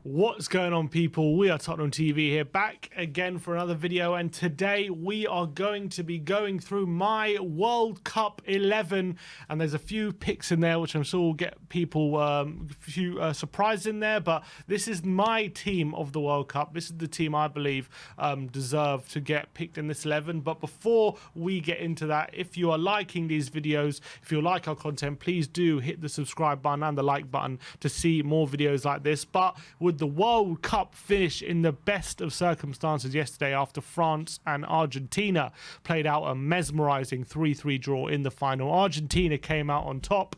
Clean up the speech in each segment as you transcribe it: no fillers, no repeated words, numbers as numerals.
What's going on, people? We are Tottenham TV here, back again for another video, and today we are going to be going through my World Cup 11, and there's a few picks in there which I'm sure will get people a few surprises in there, but this is my team of the World Cup. This is the team I believe deserve to get picked in this 11. But before we get into that, if you are liking these videos, if you like our content, please do hit the subscribe button and the like button to see more videos like this. But with the World Cup finish in the best of circumstances yesterday after France and Argentina played out a mesmerizing 3-3 draw in the final, Argentina came out on top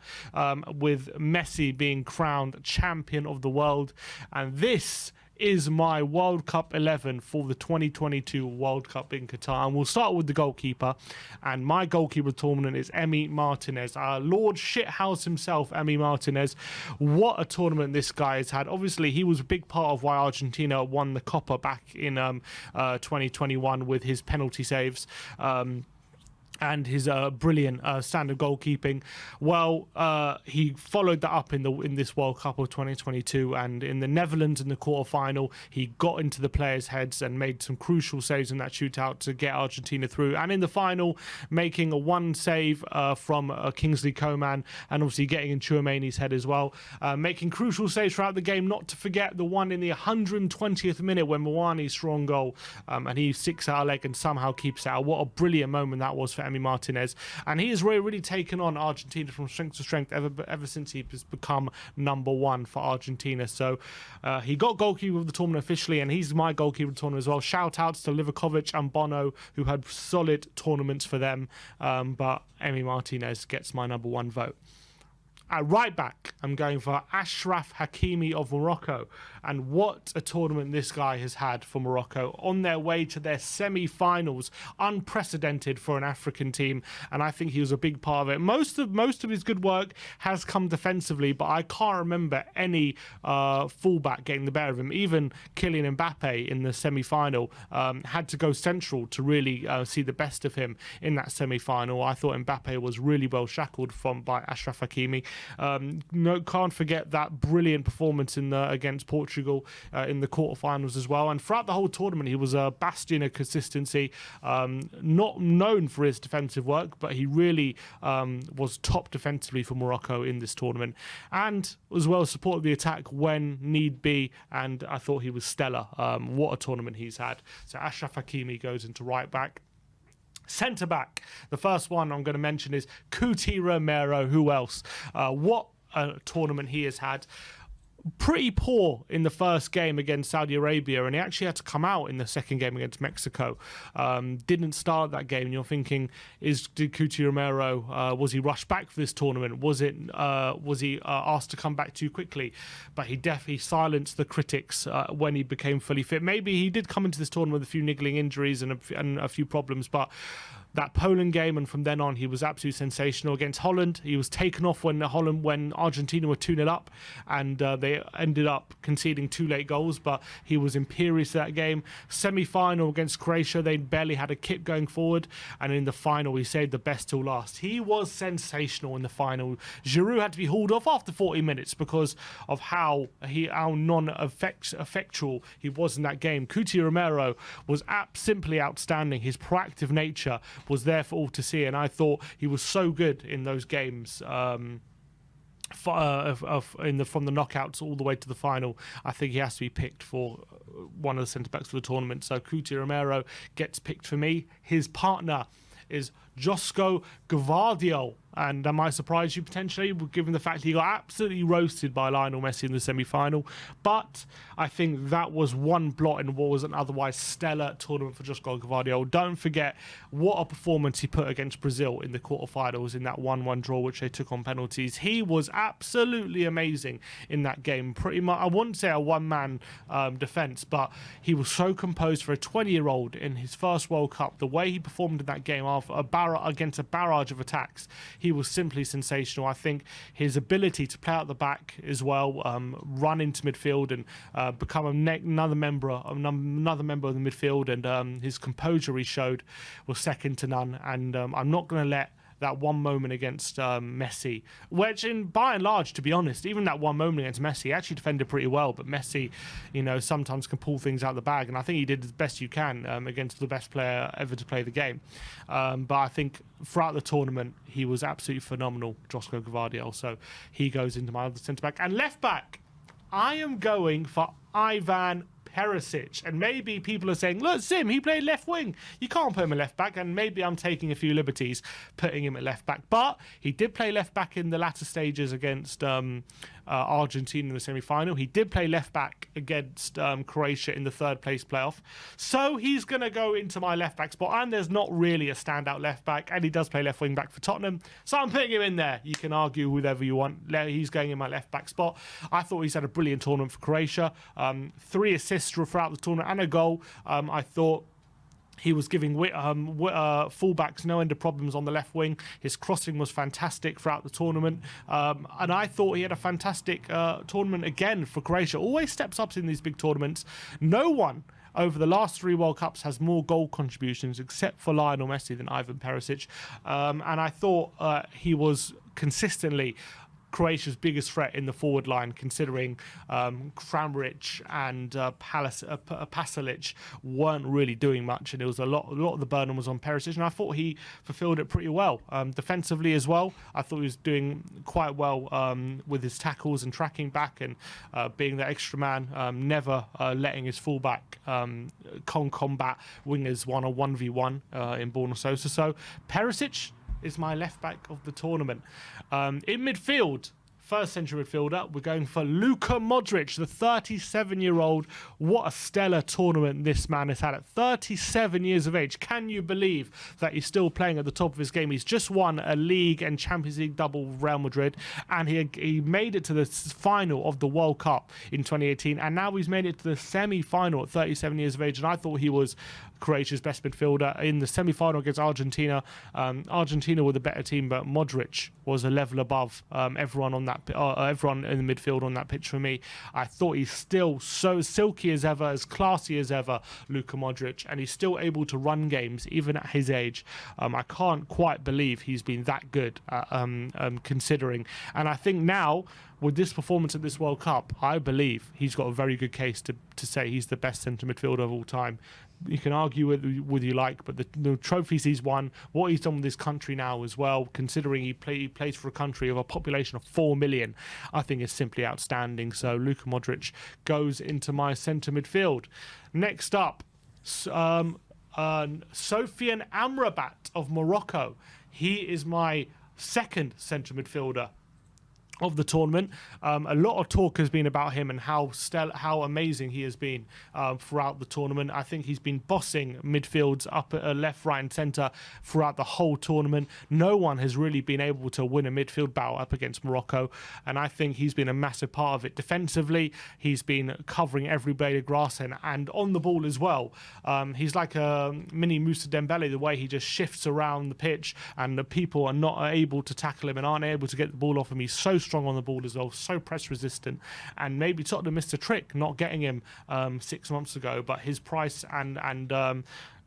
with Messi being crowned champion of the world, and this is my World Cup 11 for the 2022 World Cup in Qatar. And we'll start with the goalkeeper, and my goalkeeper tournament is Emi Martinez, Lord Shithouse himself. Emi Martinez, what a tournament this guy has had. Obviously he was a big part of why Argentina won the Copa back in 2021 with his penalty saves and his brilliant standard goalkeeping. Well, he followed that up in this World Cup of 2022, and in the Netherlands in the quarterfinal, he got into the players' heads and made some crucial saves in that shootout to get Argentina through. And in the final, making a one save from Kingsley Coman, and obviously getting in Tchouaméni's head as well, making crucial saves throughout the game. Not to forget the one in the 120th minute when Mwani's strong goal, and he sticks out a leg and somehow keeps it out. What a brilliant moment that was for Emi Martinez, and he has really taken on Argentina from strength to strength ever since he has become #1 for Argentina. So he got goalkeeper of the tournament officially, and he's my goalkeeper of the tournament as well. Shout outs to Livakovic and Bono, who had solid tournaments for them, but Emi Martinez gets my #1 vote. At right back, I'm going for Achraf Hakimi of Morocco, and what a tournament this guy has had for Morocco on their way to their semi-finals, unprecedented for an African team, and I think he was a big part of it. Most of his good work has come defensively, but I can't remember any fullback getting the better of him. Even Kylian Mbappé in the semi-final had to go central to really see the best of him in that semi-final. I thought Mbappé was really well shackled by Achraf Hakimi. No, can't forget that brilliant performance against Portugal in the quarterfinals as well. And throughout the whole tournament, he was a bastion of consistency. Not known for his defensive work, but he really was top defensively for Morocco in this tournament, and as well supported the attack when need be. And I thought he was stellar. What a tournament he's had. So Achraf Hakimi goes into right back. Centre back, the first one I'm going to mention is Cuti Romero. Who else? What a tournament he has had. Pretty poor in the first game against Saudi Arabia, and he actually had to come out in the second game against Mexico. Didn't start that game, and you're thinking, did Cuti Romero, was he rushed back for this tournament? Was he asked to come back too quickly? But he definitely silenced the critics when he became fully fit. Maybe he did come into this tournament with a few niggling injuries and a few problems, but that Poland game and from then on, he was absolutely sensational. Against Holland, he was taken off when Argentina were 2-0 up, and they ended up conceding 2 late goals, but he was imperious that game. Semi-final against Croatia, they barely had a kick going forward, and in the final, he saved the best till last. He was sensational in the final. Giroud had to be hauled off after 40 minutes because of how non-effectual he was in that game. Cuti Romero was simply outstanding. His proactive nature was there for all to see, and I thought he was so good in those games from the knockouts all the way to the final. I think he has to be picked for one of the centre-backs for the tournament. So Cuti Romero gets picked for me. His partner is Josko Gvardiol, and am I surprised you potentially, given the fact he got absolutely roasted by Lionel Messi in the semi-final? But I think that was one blot in what was an otherwise stellar tournament for Josko Gvardiol. Don't forget what a performance he put against Brazil in the quarterfinals in that 1-1 draw, which they took on penalties. He was absolutely amazing in that game. Pretty much, I wouldn't say a one-man defence, but he was so composed for a 20-year-old in his first World Cup. The way he performed in that game against a barrage of attacks, he was simply sensational. I think his ability to play out the back as well, run into midfield and become another member of the midfield, and his composure he showed was second to none. And I'm not going to let that one moment against Messi, which by and large, to be honest, even that one moment against Messi, he actually defended pretty well, but Messi, you know, sometimes can pull things out of the bag, and I think he did as best you can against the best player ever to play the game. But I think throughout the tournament, he was absolutely phenomenal, Josko Gvardiol, so he goes into my other centre-back. And left-back, I am going for Ivan Perisic, and maybe people are saying, look, Sim, he played left wing, you can't put him at left back, and maybe I'm taking a few liberties putting him at left back, but he did play left back in the latter stages against Argentina in the semi-final. He did play left back against Croatia in the third place playoff, so he's going to go into my left back spot, and there's not really a standout left back, and he does play left wing back for Tottenham, so I'm putting him in there. You can argue whatever you want, he's going in my left back spot. I thought he's had a brilliant tournament for Croatia, 3 assists throughout the tournament and a goal. I thought he was giving fullbacks no end of problems on the left wing. His crossing was fantastic throughout the tournament. And I thought he had a fantastic tournament again for Croatia. Always steps up in these big tournaments. No one over the last 3 World Cups has more goal contributions except for Lionel Messi than Ivan Perisic. And I thought he was consistently Croatia's biggest threat in the forward line, considering Kramaric and Pasalic weren't really doing much, and it was a lot of the burden was on Perisic, and I thought he fulfilled it pretty well. Defensively as well, I thought he was doing quite well with his tackles and tracking back and being the extra man, never letting his fullback combat wingers 1-on-1v1 in Borna Sosa. So Perisic is my left back of the tournament. In midfield, first century midfielder, we're going for Luka Modric, the 37-year-old. What a stellar tournament this man has had at 37 years of age. Can you believe that he's still playing at the top of his game? He's just won a league and Champions League double with Real Madrid, and he made it to the final of the World Cup in 2018, and now he's made it to the semi-final at 37 years of age, and I thought he was Croatia's best midfielder in the semi-final against Argentina. Argentina were the better team, but Modric was a level above everyone on that, everyone in the midfield on that pitch for me. I thought he's still so silky as ever, as classy as ever, Luka Modric, and he's still able to run games even at his age. I can't quite believe he's been that good, considering. And I think now, with this performance at this World Cup, I believe he's got a very good case to say he's the best centre midfielder of all time. You can argue with you like, but the trophies he's won, what he's done with his country now as well, considering he plays for a country of a population of 4 million, I think is simply outstanding. So Luka Modric goes into my centre midfield. Next up, Sofian Amrabat of Morocco. He is my second centre midfielder of the tournament. A lot of talk has been about him and how amazing he has been throughout the tournament. I think he's been bossing midfields up at left, right and centre throughout the whole tournament. No one has really been able to win a midfield battle up against Morocco, and I think he's been a massive part of it. Defensively, he's been covering every blade of grass, and on the ball as well. He's like a mini Moussa Dembele, the way he just shifts around the pitch and the people are not able to tackle him and aren't able to get the ball off him. He's so strong on the ball as well, so press resistant, and maybe Tottenham missed a trick not getting him 6 months ago, but his price and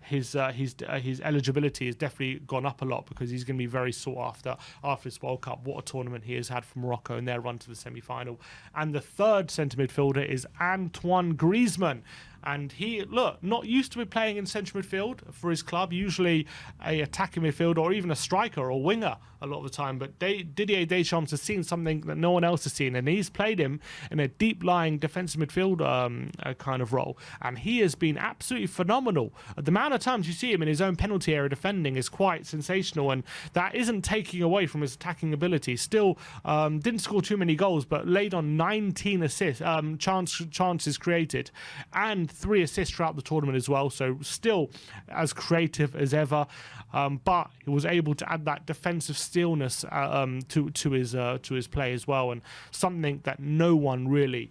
his eligibility has definitely gone up a lot, because he's going to be very sought after this World Cup. What a tournament he has had for Morocco in their run to the semi-final. And the third centre midfielder is Antoine Griezmann. And he, not used to be playing in central midfield for his club, usually a attacking midfielder or even a striker or winger a lot of the time. But Didier Deschamps has seen something that no one else has seen, and he's played him in a deep-lying defensive midfield kind of role. And he has been absolutely phenomenal. The amount of times you see him in his own penalty area defending is quite sensational, and that isn't taking away from his attacking ability. Still didn't score too many goals, but laid on 19 assists, chances created, and 3 assists throughout the tournament as well, so still as creative as ever, but he was able to add that defensive stillness to his play as well, and something that no one really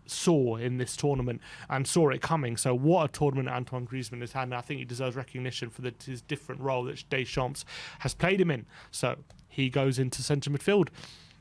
saw in this tournament and saw it coming. So what a tournament Antoine Griezmann has had, and I think he deserves recognition for his different role that Deschamps has played him in. So he goes into centre midfield.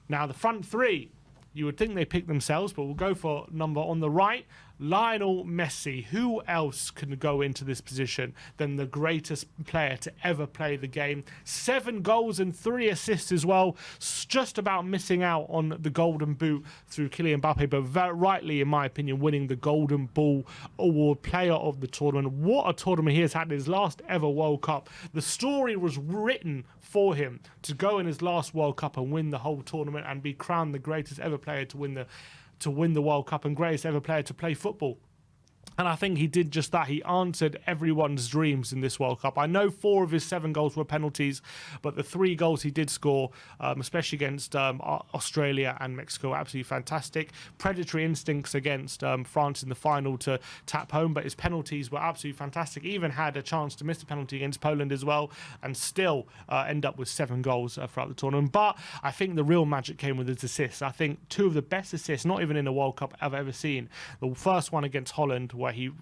Now the front three, you would think they pick themselves, but we'll go for number on the right. Lionel Messi. Who else can go into this position than the greatest player to ever play the game? 7 goals and 3 assists as well. Just about missing out on the Golden Boot through Kylian Mbappé, but very rightly, in my opinion, winning the Golden Ball Award, player of the tournament. What a tournament he has had in his last ever World Cup. The story was written for him to go in his last World Cup and win the whole tournament and be crowned the greatest ever player to win the World Cup and greatest ever player to play football. And I think he did just that. He answered everyone's dreams in this World Cup. I know 4 of his 7 goals were penalties, but the 3 goals he did score, especially against Australia and Mexico, absolutely fantastic. Predatory instincts against France in the final to tap home, but his penalties were absolutely fantastic. He even had a chance to miss a penalty against Poland as well, and still end up with 7 goals throughout the tournament. But I think the real magic came with his assists. I think 2 of the best assists, not even in a World Cup I've ever seen. The first one against Holland, where he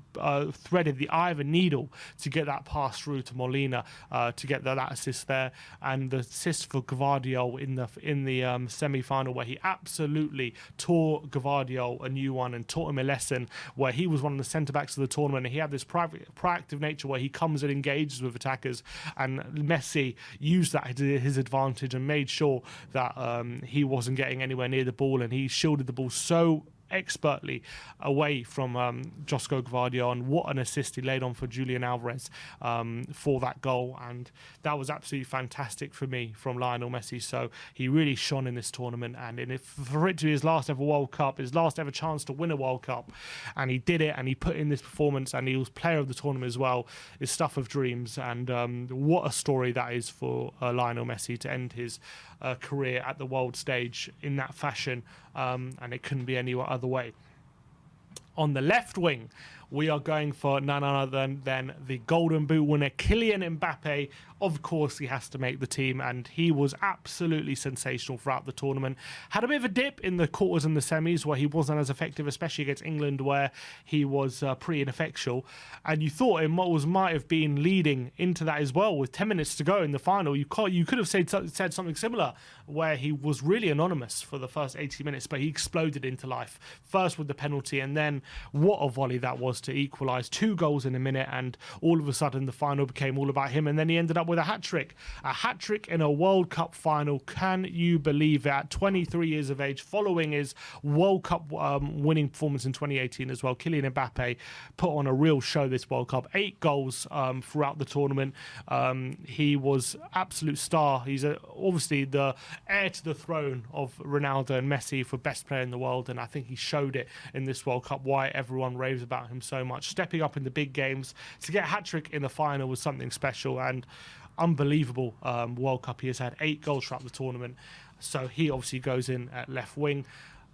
threaded the eye of a needle to get that pass through to Molina to get that assist there, and the assist for Gvardiol in the semi-final, where he absolutely tore Gvardiol a new one and taught him a lesson, where he was one of the centre-backs of the tournament, and he had this proactive nature where he comes and engages with attackers, and Messi used that to his advantage and made sure that he wasn't getting anywhere near the ball, and he shielded the ball so expertly away from Josko Gvardiol, and what an assist he laid on for Julian Alvarez for that goal. And that was absolutely fantastic for me from Lionel Messi. So he really shone in this tournament, and for it to be his last ever World Cup, his last ever chance to win a World Cup, and he did it, and he put in this performance, and he was player of the tournament as well, is stuff of dreams. And what a story that is for Lionel Messi to end his career at the world stage in that fashion, and it couldn't be any other way. On the left wing, we are going for none other than the Golden Boot winner, Kylian Mbappé. Of course, he has to make the team, and he was absolutely sensational throughout the tournament. Had a bit of a dip in the quarters and the semis where he wasn't as effective, especially against England, where he was pretty ineffectual. And you thought it might have been leading into that as well. With 10 minutes to go in the final, you could have said something similar, where he was really anonymous for the first 80 minutes, but he exploded into life. First with the penalty, and then what a volley that was to equalise. 2 goals in a minute, and all of a sudden the final became all about him, and then he ended up with a hat-trick. A hat-trick in a World Cup final. Can you believe it? At 23 years of age, following his World Cup winning performance in 2018 as well, Kylian Mbappé put on a real show this World Cup. 8 goals throughout the tournament. He was absolute star. He's obviously the heir to the throne of Ronaldo and Messi for best player in the world, and I think he showed it in this World Cup, why everyone raves about him so much. Stepping up in the big games, to get a hat-trick in the final was something special, and unbelievable World Cup. He has had 8 goals throughout the tournament, so he obviously goes in at left wing.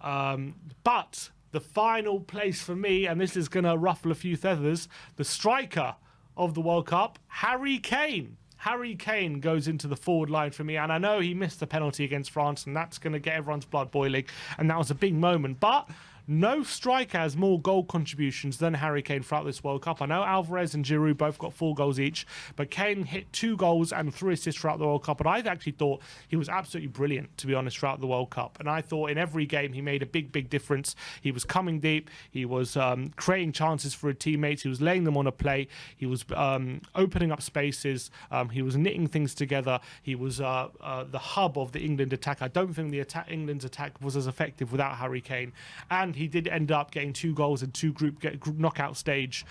But the final place for me, and this is going to ruffle a few feathers, the striker of the World Cup, Harry Kane. Harry Kane goes into the forward line for me, and I know he missed the penalty against France, and that's going to get everyone's blood boiling, and that was a big moment, but no striker has more goal contributions than Harry Kane throughout this World Cup. I know Alvarez and Giroud both got 4 goals each, but Kane hit 2 goals and 3 assists throughout the World Cup. And I actually thought he was absolutely brilliant, to be honest, throughout the World Cup. And I thought in every game he made a big difference. He was coming deep. He was creating chances for his teammates. He was laying them on a play. He was opening up spaces. He was knitting things together. He was the hub of the England attack. I don't think England's attack was as effective without Harry Kane. And he did end up getting 2 goals in 2 group knockout stage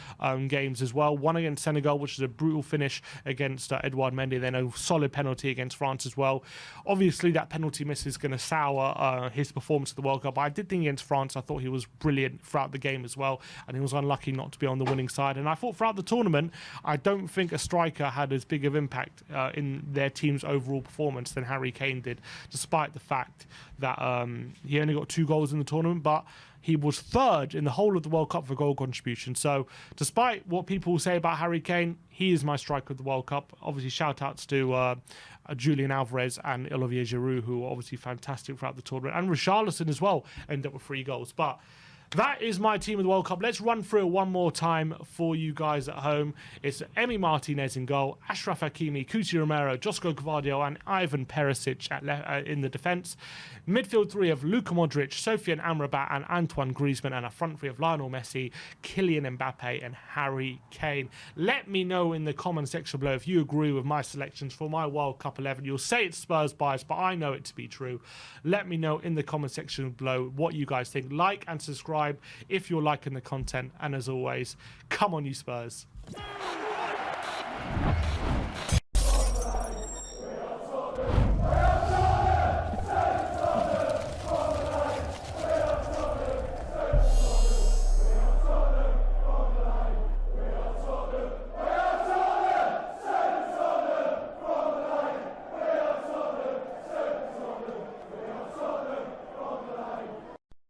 games as well. One against Senegal, which is a brutal finish against Edouard Mendy, then a solid penalty against France as well. Obviously, that penalty miss is going to sour his performance at the World Cup. But I did think against France, I thought he was brilliant throughout the game as well, and he was unlucky not to be on the winning side. And I thought throughout the tournament, I don't think a striker had as big of impact in their team's overall performance than Harry Kane did, despite the fact that he only got 2 goals in the tournament, but he was 3rd in the whole of the World Cup for goal contribution. So despite what people say about Harry Kane, he is my striker of the World Cup. Obviously, shout-outs to Julian Alvarez and Olivier Giroud, who were obviously fantastic throughout the tournament. And Richarlison as well ended up with 3 goals. But That is my team of the World Cup. Let's run through it one more time for you guys at home. It's Emi Martinez in goal, Achraf Hakimi, Cuti Romero, Josko Gvardiol and Ivan Perisic in the defence. Midfield three of Luka Modric, Sofiane Amrabat and Antoine Griezmann, and a front three of Lionel Messi, Kylian Mbappé and Harry Kane. Let me know in the comment section below if you agree with my selections for my World Cup 11. You'll say it's Spurs bias, but I know it to be true. Let me know in the comment section below what you guys think. Like and subscribe if you're liking the content, and as always, come on you Spurs.